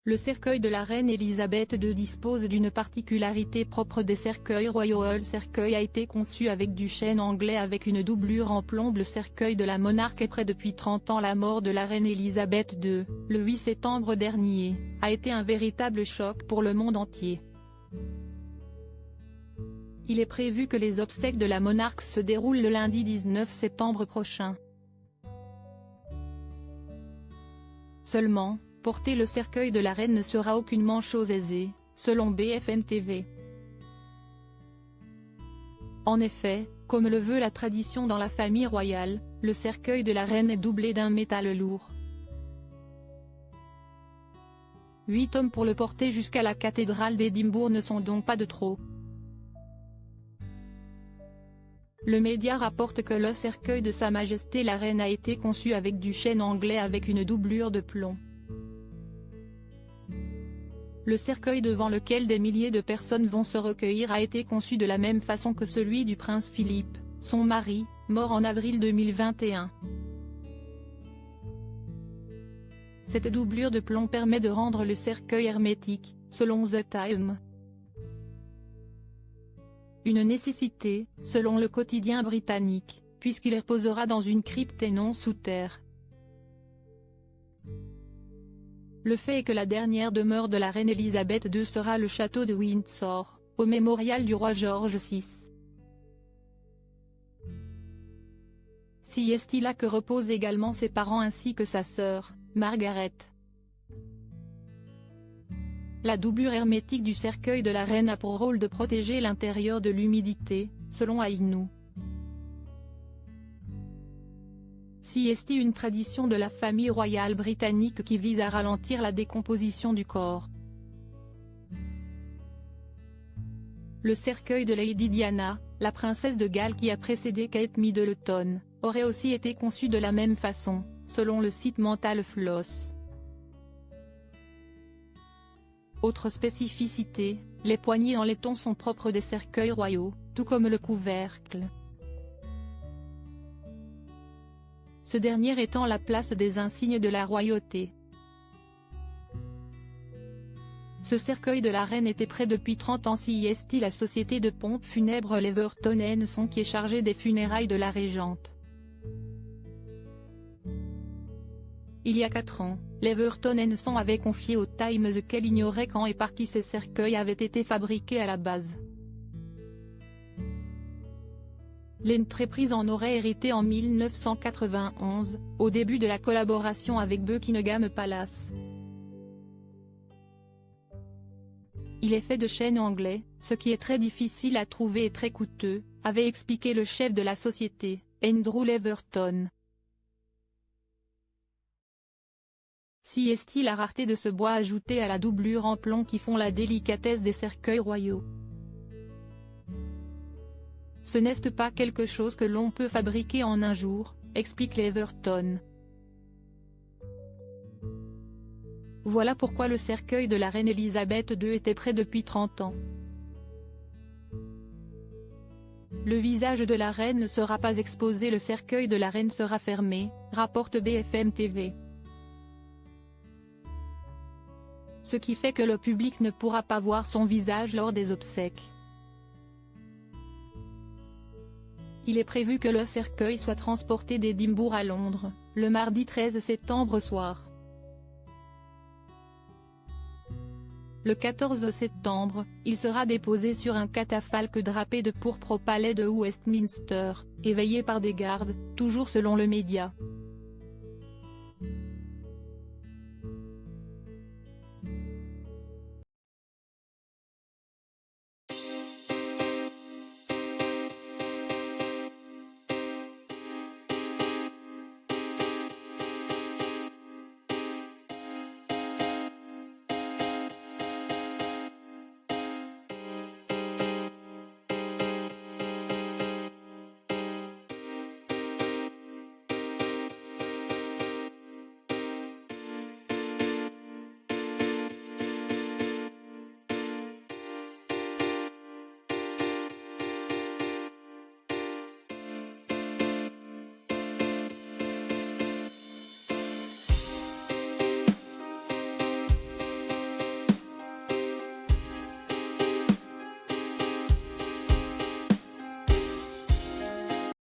Le cercueil de la reine Elisabeth II dispose d'une particularité propre des cercueils royaux. Le cercueil a été conçu avec du chêne anglais avec une doublure en plomb. Le cercueil de la monarque est prêt depuis 30 ans. La mort de la reine Elisabeth II, le 8 septembre dernier, a été un véritable choc pour le monde entier. Il est prévu que les obsèques de la monarque se déroulent le lundi 19 septembre prochain. Seulement, porter le cercueil de la reine ne sera aucunement chose aisée, selon BFM TV. En effet, comme le veut la tradition dans la famille royale, le cercueil de la reine est doublé d'un métal lourd. 8 hommes pour le porter jusqu'à la cathédrale d'Édimbourg ne sont donc pas de trop. Le média rapporte que le cercueil de Sa Majesté la Reine a été conçu avec du chêne anglais avec une doublure de plomb. Le cercueil devant lequel des milliers de personnes vont se recueillir a été conçu de la même façon que celui du prince Philippe, son mari, mort en avril 2021. Cette doublure de plomb permet de rendre le cercueil hermétique, selon The Times. Une nécessité, selon le quotidien britannique, puisqu'il reposera dans une crypte et non sous terre. Le fait est que la dernière demeure de la reine Elisabeth II sera le château de Windsor, au mémorial du roi George VI. Si est là que reposent également ses parents ainsi que sa sœur, Margaret. La doublure hermétique du cercueil de la reine a pour rôle de protéger l'intérieur de l'humidité, selon Aïnou. Si est une tradition de la famille royale britannique qui vise à ralentir la décomposition du corps. Le cercueil de Lady Diana, la princesse de Galles qui a précédé Kate Middleton, aurait aussi été conçu de la même façon, selon le site Mental Floss. Autre spécificité, les poignées en laiton sont propres des cercueils royaux, tout comme le couvercle. Ce dernier étant la place des insignes de la royauté. Ce cercueil de la reine était prêt depuis 30 ans. Si est la société de pompes funèbres Leverton & Son qui est chargée des funérailles de la régente. Il y a 4 ans, Leverton & Son avait confié au Times qu'elle ignorait quand et par qui ces cercueils avaient été fabriqués à la base. L'entreprise en aurait hérité en 1991, au début de la collaboration avec Buckingham Palace. Il est fait de chêne anglais, ce qui est très difficile à trouver et très coûteux, avait expliqué le chef de la société, Andrew Leverton. Si est la rareté de ce bois ajoutée à la doublure en plomb qui font la délicatesse des cercueils royaux. Ce n'est pas quelque chose que l'on peut fabriquer en un jour, explique Leverton. Voilà pourquoi le cercueil de la reine Elisabeth II était prêt depuis 30 ans. Le visage de la reine ne sera pas exposé, le cercueil de la reine sera fermé, rapporte BFM TV. Ce qui fait que le public ne pourra pas voir son visage lors des obsèques. Il est prévu que le cercueil soit transporté d'Édimbourg à Londres, le mardi 13 septembre soir. Le 14 septembre, il sera déposé sur un catafalque drapé de pourpre au palais de Westminster, éveillé par des gardes, toujours selon le média.